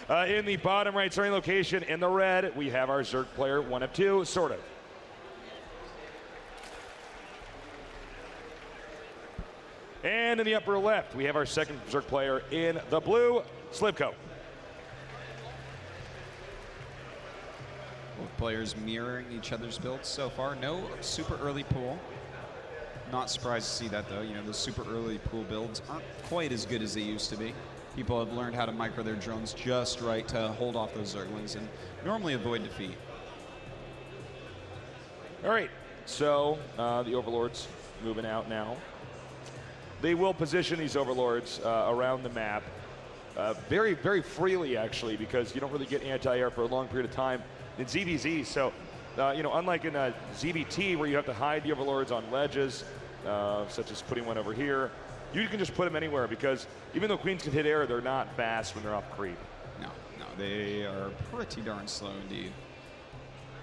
In the bottom right starting location in the red, we have our Zerg player, 1 of 2, SortOf. And in the upper left, we have our second Zerg player in the blue, sLivko. Both players mirroring each other's builds so far. No super early pool. Not surprised to see that, though. You know, those super early pool builds aren't quite as good as they used to be. People have learned how to micro their drones just right to hold off those Zerglings and normally avoid defeat. All right, so the Overlords moving out now. They will position these Overlords around the map very, very freely, actually, because you don't really get anti-air for a long period of time in ZVZ. So, you know, unlike in ZVT, where you have to hide the Overlords on ledges, such as putting one over here, you can just put them anywhere, because even though Queens can hit air, they're not fast when they're off creep. No, they are pretty darn slow indeed.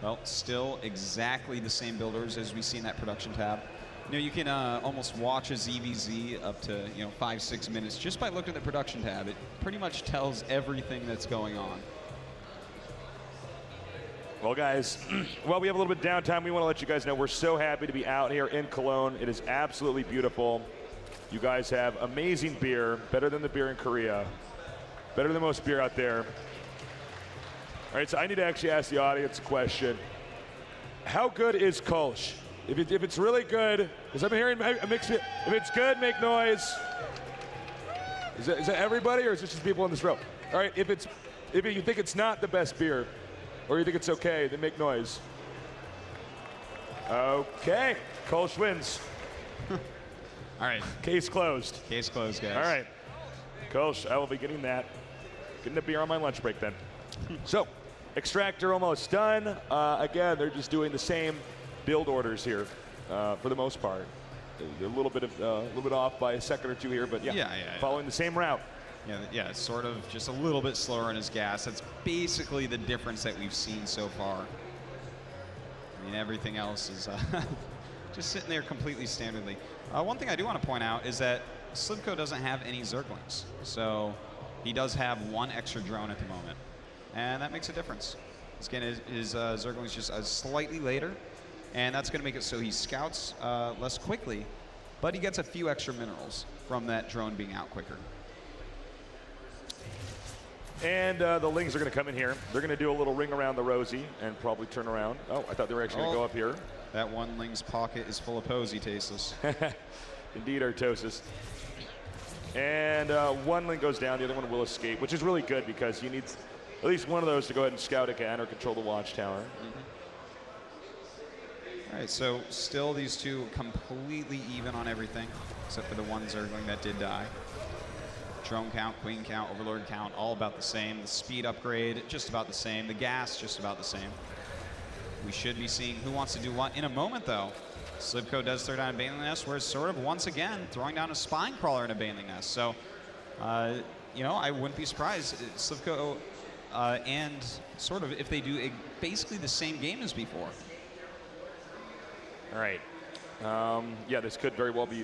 Well, still exactly the same builders as we see in that production tab. You know, you can almost watch a ZVZ up to, you know, 5-6 minutes just by looking at the production tab. It pretty much tells everything that's going on. Well, guys, while we have a little bit of downtime, we want to let you guys know we're so happy to be out here in Cologne. It is absolutely beautiful. You guys have amazing beer, better than the beer in Korea, better than most beer out there. All right, so I need to actually ask the audience a question. How good is Kolsch? If it's really good, because I've been hearing a mix. If it's good, make noise. Is that everybody, or is it just people in this row? All right, if you think it's not the best beer, or you think it's okay, then make noise. Okay, Kolsch wins. All right. Case closed. Case closed, guys. All right. Kolsch, I will be getting that. Getting the beer on my lunch break then. So, extractor almost done. Again, they're just doing the same build orders here for the most part. They're a little bit off by a second or two here, but yeah, following the same route. Yeah, sort of just a little bit slower on his gas. That's basically the difference that we've seen so far. I mean, everything else is just sitting there completely standardly. One thing I do want to point out is that sLivko doesn't have any Zerglings. So he does have one extra drone at the moment. And that makes a difference. Again, his Zerglings just slightly later. And that's going to make it so he scouts less quickly. But he gets a few extra minerals from that drone being out quicker. And the Lings are going to come in here. They're going to do a little ring around the Rosie and probably turn around. Oh, I thought they were actually going to go up here. That one Ling's pocket is full of posy, Tasus. Indeed, Artosis. And one Ling goes down, the other one will escape, which is really good because you need at least one of those to go ahead and scout again or control the watchtower. All right, so still these two completely even on everything, except for the one Zergling that did die. Drone count, queen count, overlord count, all about the same. The speed upgrade, just about the same. The gas, just about the same. We should be seeing who wants to do what in a moment, though. sLivko does throw down a Baneling Nest, whereas SortOf once again throwing down a Spine Crawler and a Baneling Nest. So, you know, I wouldn't be surprised. sLivko and SortOf, if they do basically the same game as before. All right. Yeah, this could very well be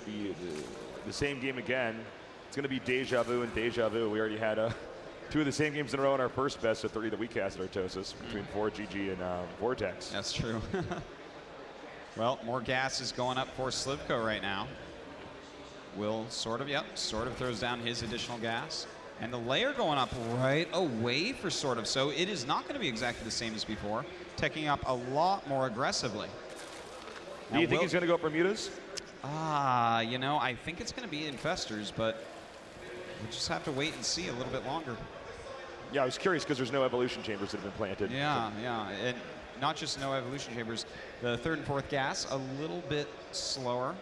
the same game again. It's going to be deja vu and deja vu. We already had two of the same games in a row in our first best of 3 that we cast at Artosis between 4GG and Vortex. That's true. Well, more gas is going up for sLivko right now. Will SortOf, SortOf throws down his additional gas. And the layer going up right away for SortOf. So it is not going to be exactly the same as before, taking up a lot more aggressively. Do you think he's going to go Bermudas? You know, I think it's going to be Infestors, but we'll just have to wait and see a little bit longer. Yeah, I was curious because there's no evolution chambers that have been planted. Yeah, and not just no evolution chambers. The third and fourth gas a little bit slower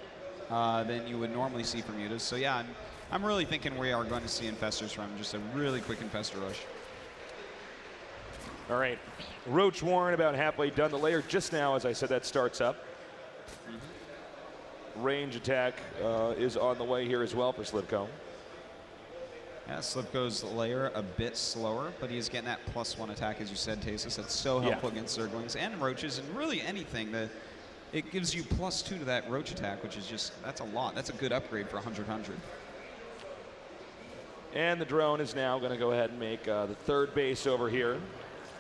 than you would normally see from Mutas. So yeah, I'm really thinking we are going to see Infestors from just a really quick Infestor rush. All right, Roach Warren about halfway done. The layer just now, as I said, that starts up. Range attack is on the way here as well for sLivko. Yeah, sLivko's layer a bit slower, but he's getting that +1 attack, as you said, Tasus. That's so helpful against Zerglings and Roaches, and really anything. It gives you +2 to that Roach attack, which is just, that's a lot. That's a good upgrade for 100-100. And the drone is now going to go ahead and make the third base over here.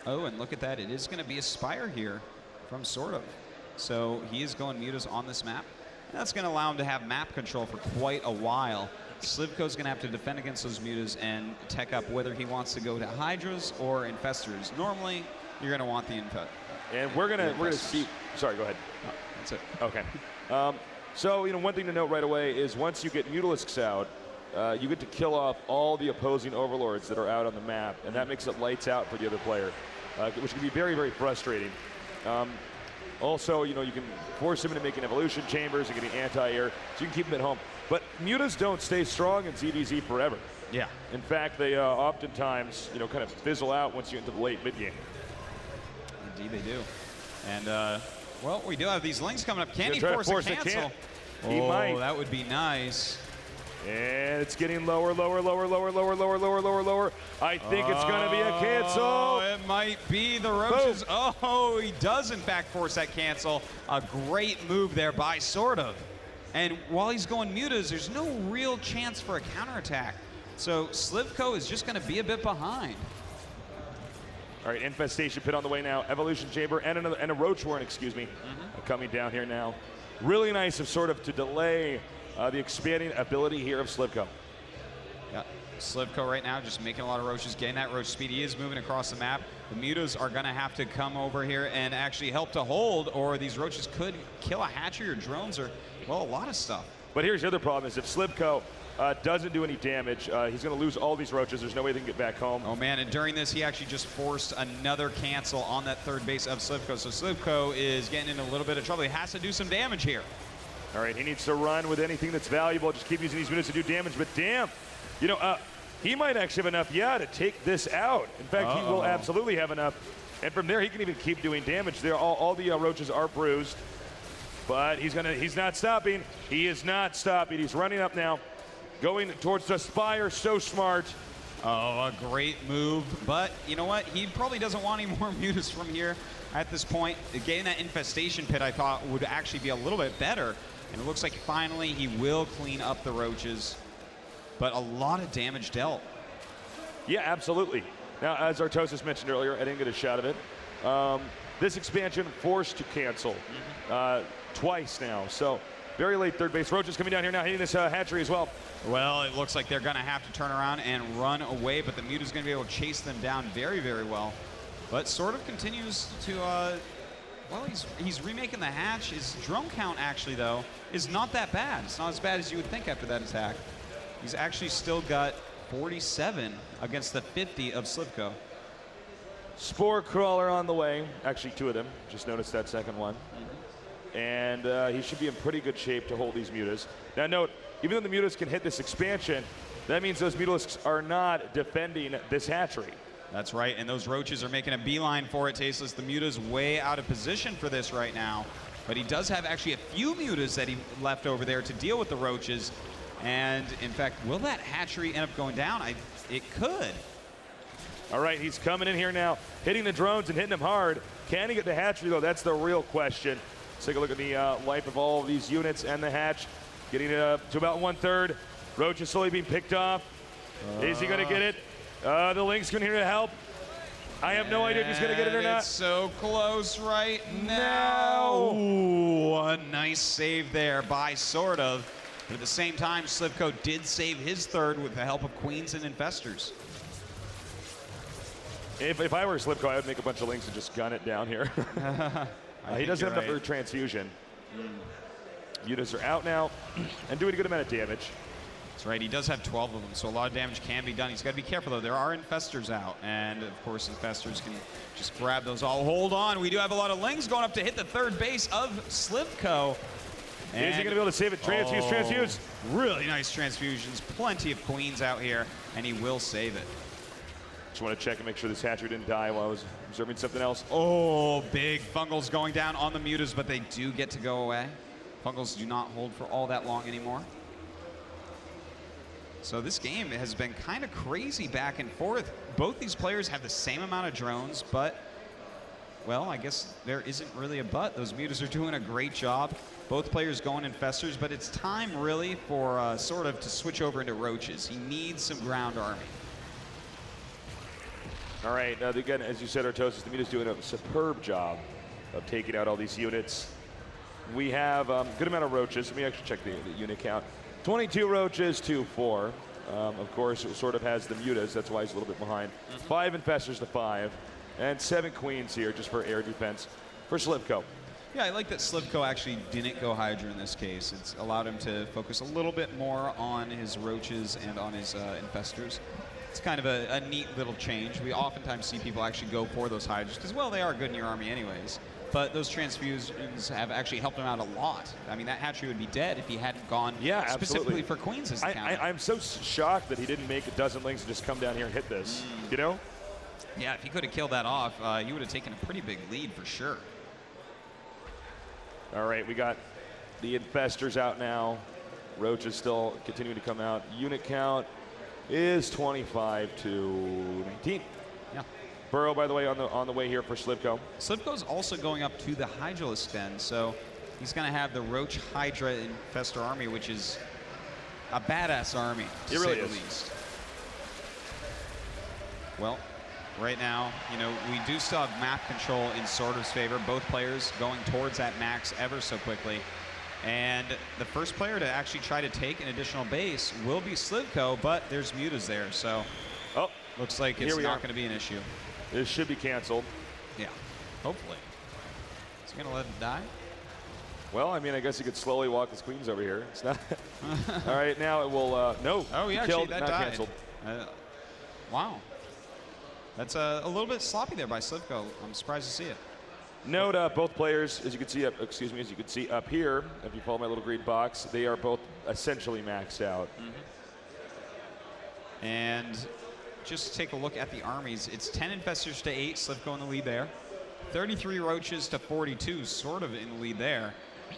Oh, and look at that. It is going to be a Spire here from SortOf. So he is going Mutas on this map. And that's going to allow him to have map control for quite a while. sLivko's going to have to defend against those Mutas and tech up whether he wants to go to Hydras or Infestors. Normally, you're going to want the Infest. And we're gonna see. Sorry, go ahead. Oh, that's it. Okay. So one thing to note right away is once you get Mutalisks out, you get to kill off all the opposing Overlords that are out on the map, and that makes it lights out for the other player, which can be very, very frustrating. Also, you can force him into making evolution chambers and getting anti-air, so you can keep him at home. But Mutas don't stay strong in ZVZ forever. Yeah. In fact, they oftentimes, kind of fizzle out once you get into the late mid-game. Indeed, they do. And, well, we do have these links coming up. Can he force a cancel? He might. That would be nice. And it's getting lower, lower, lower, lower, lower, lower, lower, lower, lower. I think it's going to be a cancel. It might be the Roaches. Boom. Oh, he does, in fact, force that cancel. A great move there by SortOf. And while he's going Mutas, there's no real chance for a counterattack. So sLivko is just going to be a bit behind. All right, Infestation Pit on the way now. Evolution Chamber and a Roach Warren, excuse me, coming down here now. Really nice of SortOf to delay the expanding ability here of sLivko. Yeah, sLivko right now just making a lot of Roaches, getting that Roach speed. He is moving across the map. The Mutas are going to have to come over here and actually help to hold, or these Roaches could kill a hatchery or drones or, well, a lot of stuff. But here's the other problem is if sLivko doesn't do any damage, he's going to lose all these Roaches. There's no way they can get back home. Oh, man, and during this, he actually just forced another cancel on that third base of sLivko. So sLivko is getting in a little bit of trouble. He has to do some damage here. All right, he needs to run with anything that's valuable. Just keep using these units to do damage. But damn, he might actually have enough, to take this out. In fact, he will absolutely have enough. And from there, he can even keep doing damage. There, all the Roaches are bruised. But he's not stopping. He is not stopping. He's running up now, going towards the Spire. So smart. Oh, a great move. But you know what? He probably doesn't want any more Mutas from here at this point. Getting that Infestation Pit, I thought, would actually be a little bit better. And it looks like finally he will clean up the Roaches. But a lot of damage dealt. Yeah, absolutely. Now, as Artosis mentioned earlier, I didn't get a shot of it. This expansion forced to cancel twice now. So very late third base. Roaches coming down here now, hitting this hatchery as well. Well, it looks like they're going to have to turn around and run away, but the Muta's going to be able to chase them down very, very well. But SortOf continues to, well, he's remaking the hatch. His drone count, actually, though, is not that bad. It's not as bad as you would think after that attack. He's actually still got 47 against the 50 of sLivko. Spore Crawler on the way. Actually, two of them. Just noticed that second one. And he should be in pretty good shape to hold these Mutas. Now note, even though the Mutas can hit this expansion, that means those Mutalisks are not defending this hatchery. That's right, and those Roaches are making a beeline for it, Tasteless. The Muta's way out of position for this right now. But he does have actually a few Mutas that he left over there to deal with the Roaches. And in fact, will that hatchery end up going down? It could. All right, he's coming in here now, hitting the drones and hitting them hard. Can he get the hatchery, though? That's the real question. Let's take a look at the life of all of these units and the hatch. Getting it up to about 1/3. Roach is slowly being picked off. Is he going to get it? The Link's going here to help. I have no idea if he's going to get it or not. It's so close right now. Ooh, a nice save there by SortOf. But at the same time, sLivko did save his third with the help of Queens and Infestors. If I were sLivko, I would make a bunch of Links and just gun it down here. He doesn't have enough for transfusion. Units are out now and doing a good amount of damage. That's right, he does have 12 of them, so a lot of damage can be done. He's got to be careful, though. There are Infestors out, and of course, Infestors can just grab those all. Hold on, we do have a lot of Lings going up to hit the third base of sLivko. Is he going to be able to save it? Transfuse, transfuse. Really nice transfusions. Plenty of Queens out here, and he will save it. Just want to check and make sure this hatchery didn't die while I was observing something else. Oh, big Fungals going down on the Mutas, but they do get to go away. Fungals do not hold for all that long anymore. So this game has been kind of crazy back and forth. Both these players have the same amount of drones, but well, I guess there isn't really a but. Those mutas are doing a great job. Both players going infestors, but it's time really for SortOf to switch over into roaches. He needs some ground army. All right, again, as you said, Artosis, the muta's doing a superb job of taking out all these units. We have a good amount of roaches. Let me actually check the unit count. 22 roaches to 4. Of course, it sort of has the mutas. That's why he's a little bit behind. 5 infestors to 5. And 7 queens here just for air defense for sLivko. Yeah, I like that sLivko actually didn't go Hydra in this case. It's allowed him to focus a little bit more on his roaches and on his infestors. It's kind of a neat little change. We oftentimes see people actually go for those Hydras because, well, they are good in your army anyways. But those transfusions have actually helped him out a lot. I mean, that hatchery would be dead if he hadn't gone specifically for queens as the counter. I'm so shocked that he didn't make a dozen lings and just come down here and hit this, you know? Yeah, if he could have killed that off, he would have taken a pretty big lead for sure. All right, we got the infestors out now. Roach is still continuing to come out. Unit count is 25 to 19. Yeah. Burrow, by the way, on the way here for sLivko. sLivko's also going up to the Hydralisk den, so he's going to have the Roach Hydra Infestor army, which is a badass army, to say the least. Well, right now, you know, we do still have map control in SortOf's favor. Both players going towards that max ever so quickly. And the first player to actually try to take an additional base will be sLivko, but there's mutas there, so looks like it's not going to be an issue. This should be canceled. Yeah, hopefully. Is he going to let him die? Well, I mean, I guess he could slowly walk his queens over here. It's not. All right, now it will. No. Oh, yeah, killed, actually, that not died. canceled. Wow. That's a little bit sloppy there by sLivko. I'm surprised to see it. Note both players, as you can see up, as you can see up here, if you follow my little green box, they are both essentially maxed out. And just to take a look at the armies, it's 10 infestors to 8, sLivko in the lead there. 33 roaches to 42, SortOf in the lead there.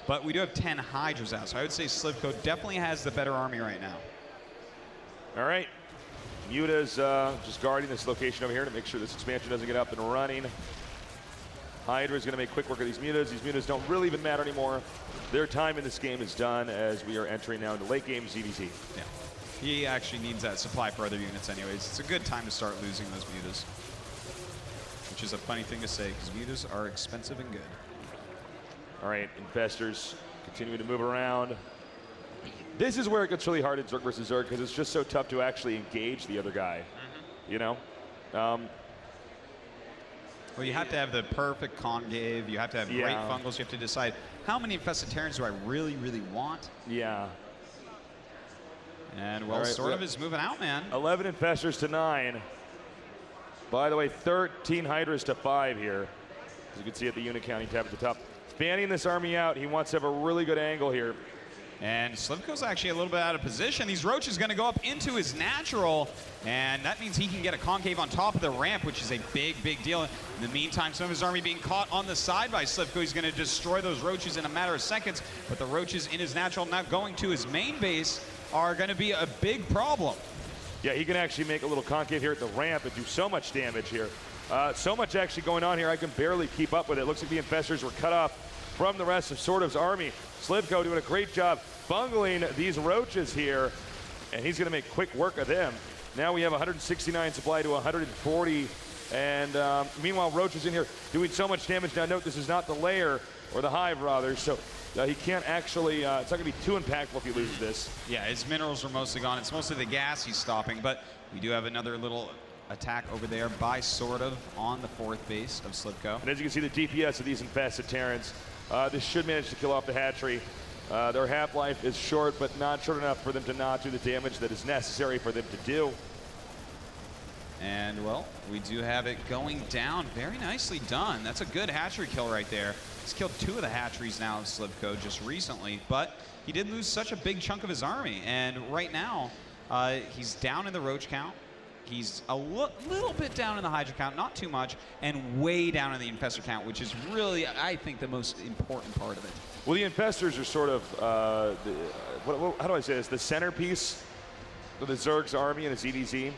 But we do have 10 Hydras out, so I would say sLivko definitely has the better army right now. All right. Muta's just guarding this location over here to make sure this expansion doesn't get up and running. Hydra is going to make quick work of these mutas. These mutas don't really even matter anymore. Their time in this game is done as we are entering now into late game ZVZ. Yeah. He actually needs that supply for other units anyways. It's a good time to start losing those mutas. Which is a funny thing to say, because mutas are expensive and good. All right, infestors continuing to move around. This is where it gets really hard in Zerg versus Zerg, because it's just so tough to actually engage the other guy, you know? Well, you have to have the perfect concave. You have to have great fungals. You have to decide how many infested Terrans do I really, really want. Yeah. And, well, SortOf is moving out, man. 11 infestors to 9. By the way, 13 Hydras to 5 here. As you can see at the unit counting tab at the top. Fanning this army out. He wants to have a really good angle here. And sLivko's actually a little bit out of position. These roaches going to go up into his natural, and that means he can get a concave on top of the ramp, which is a big, big deal. In the meantime, some of his army being caught on the side by sLivko. He's going to destroy those roaches in a matter of seconds, but the roaches in his natural now going to his main base are going to be a big problem. Yeah, he can actually make a little concave here at the ramp and do so much damage here. So much actually going on here, I can barely keep up with it. Looks like the infestors were cut off from the rest of SortOf's army. sLivko doing a great job bungling these roaches here, and he's going to make quick work of them. Now we have 169 supply to 140, and meanwhile roaches in here doing so much damage. Now note, this is not the lair, or the hive rather, so he can't actually, it's not going to be too impactful if he loses this. Yeah, his minerals are mostly gone. It's mostly the gas he's stopping, but we do have another little attack over there by SortOf on the 4th base of sLivko. And as you can see, the DPS of these infested Terrans, this should manage to kill off the hatchery. Their half-life is short, but not short enough for them to not do the damage that is necessary for them to do. And, well, we do have it going down. Very nicely done. That's a good hatchery kill right there. He's killed 2 of the hatcheries now of sLivko just recently, but he did lose such a big chunk of his army. And right now, he's down in the roach count. He's a little bit down in the Hydra count, not too much, and way down in the infestor count, which is really, I think, the most important part of it. Well, the infestors are sort of, how do I say this, the centerpiece of the Zerg's army and its EDZ.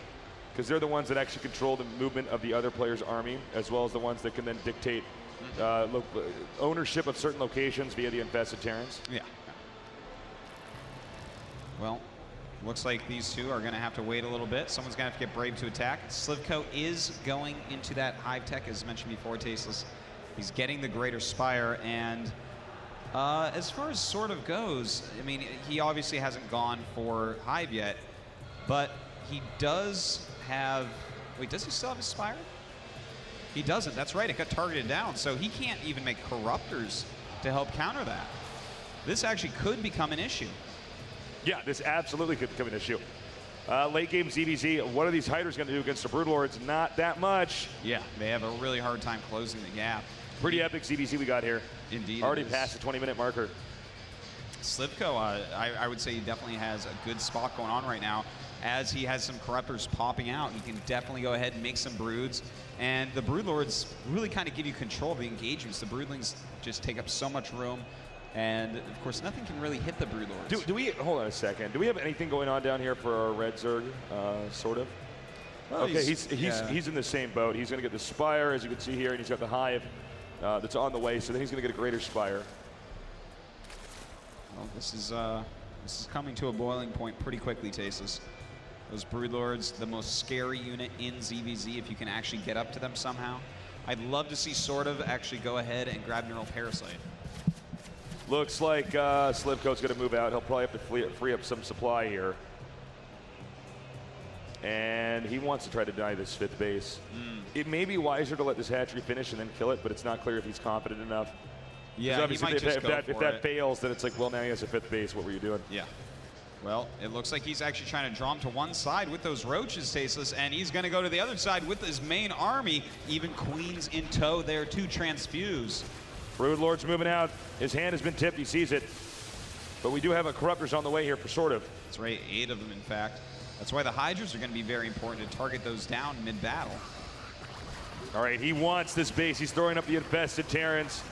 because they're the ones that actually control the movement of the other player's army, as well as the ones that can then dictate ownership of certain locations via the infested Terrans. Yeah. Well, looks like these two are going to have to wait a little bit. Someone's going to have to get brave to attack. sLivko is going into that Hive tech, as mentioned before, Tasteless. He's getting the Greater Spire, and as far as SortOf goes, I mean, he obviously hasn't gone for Hive yet, but he does have... Wait, does he still have his Spire? He doesn't. That's right. It got targeted down, so he can't even make Corruptors to help counter that. This actually could become an issue. Yeah, this absolutely could become an issue. Late game ZVZ, what are these Hydras going to do against the Broodlords? Not that much. Yeah, they have a really hard time closing the gap. Pretty epic ZVZ we got here. Indeed. Already past the 20-minute marker. sLivko, I would say he definitely has a good spot going on right now. As he has some Corruptors popping out, he can definitely go ahead and make some Broods. And the Broodlords really kind of give you control of the engagements. The Broodlings just take up so much room. And, of course, nothing can really hit the Broodlords. Do we, hold on a second, do we have anything going on down here for our Red Zerg, SortOf? Well, okay, he's in the same boat. He's going to get the Spire, as you can see here, and he's got the Hive that's on the way, so then he's going to get a Greater Spire. Well, this is coming to a boiling point pretty quickly, Tasteless. Those Broodlords, the most scary unit in ZVZ, if you can actually get up to them somehow. I'd love to see SortOf actually go ahead and grab Neural Parasite. Looks like sLivko's going to move out. He'll probably have to free up some supply here. And he wants to try to deny this 5th base. It may be wiser to let this hatchery finish and then kill it, but it's not clear if he's confident enough. Yeah, obviously he might just go for if that fails, then it's like, well, now he has a 5th base. What were you doing? Yeah. Well, it looks like he's actually trying to draw him to one side with those roaches, Tasteless, and he's going to go to the other side with his main army. Even Queens in tow there to transfuse. Broodlord's moving out. His hand has been tipped. He sees it. But we do have a Corruptors on the way here for SortOf. That's right, 8 of them, in fact. That's why the Hydras are going to be very important to target those down mid-battle. All right, he wants this base. He's throwing up the infested Terrans.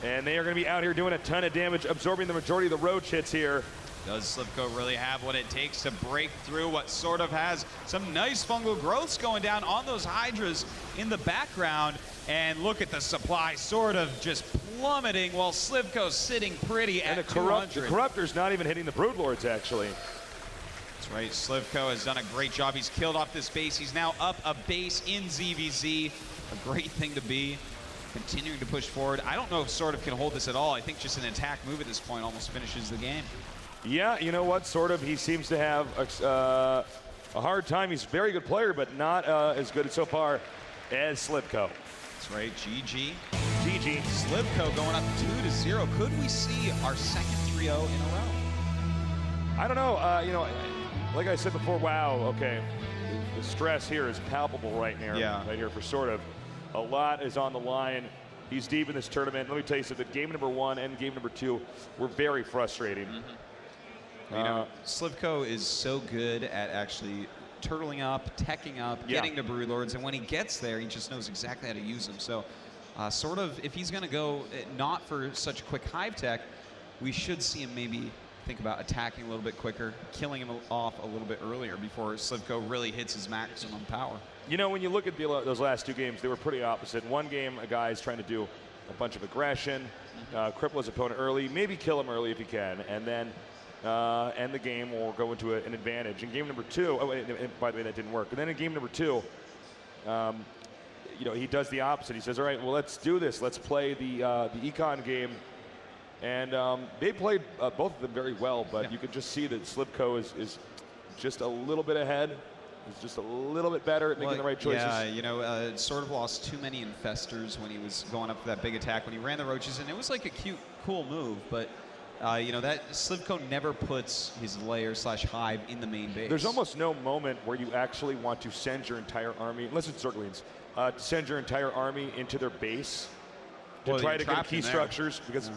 And they are going to be out here doing a ton of damage, absorbing the majority of the roach hits here. Does sLivko really have what it takes to break through what SortOf has? Some nice fungal growths going down on those Hydras in the background. And look at the supply, SortOf just plummeting while sLivko's sitting pretty at 200. The Corruptor's not even hitting the Broodlords, actually. That's right, sLivko has done a great job. He's killed off this base. He's now up a base in ZVZ. A great thing to be. Continuing to push forward. I don't know if SortOf can hold this at all. I think just an attack move at this point almost finishes the game. Yeah, you know what? SortOf, he seems to have a hard time. He's a very good player, but not as good so far as sLivko. That's right, GG. GG. sLivko going up 2-0. Could we see our second 3-0 in a row? I don't know. You know, like I said before, wow, okay. The stress here is palpable right now. Yeah. Right here for SortOf. A lot is on the line. He's deep in this tournament. Let me tell you something. Game number 1 and game number 2 were very frustrating. You know, sLivko is so good at actually turtling up, teching up, getting to Broodlords, and when he gets there, he just knows exactly how to use them. So, SortOf, if he's going to go not for such quick Hive tech, we should see him maybe think about attacking a little bit quicker, killing him off a little bit earlier before sLivko really hits his maximum power. You know, when you look at those last 2 games, they were pretty opposite. One game, a guy's trying to do a bunch of aggression, cripple his opponent early, maybe kill him early if he can, and then end the game or go into an advantage. In game number 2, and by the way, that didn't work. And then in game number 2, you know, he does the opposite. He says, all right, well, let's do this. Let's play the econ game. And they played both of them very well, but you could just see that sLivko is just a little bit ahead. He's just a little bit better at making the right choices. Yeah, you know, SortOf lost too many infestors when he was going up for that big attack, when he ran the roaches, and it was like a cute, cool move, but you know, that sLivko never puts his lair / hive in the main base. There's almost no moment where you actually want to send your entire army, unless it's Zerglings, to send your entire army into their base to try to get key structures, because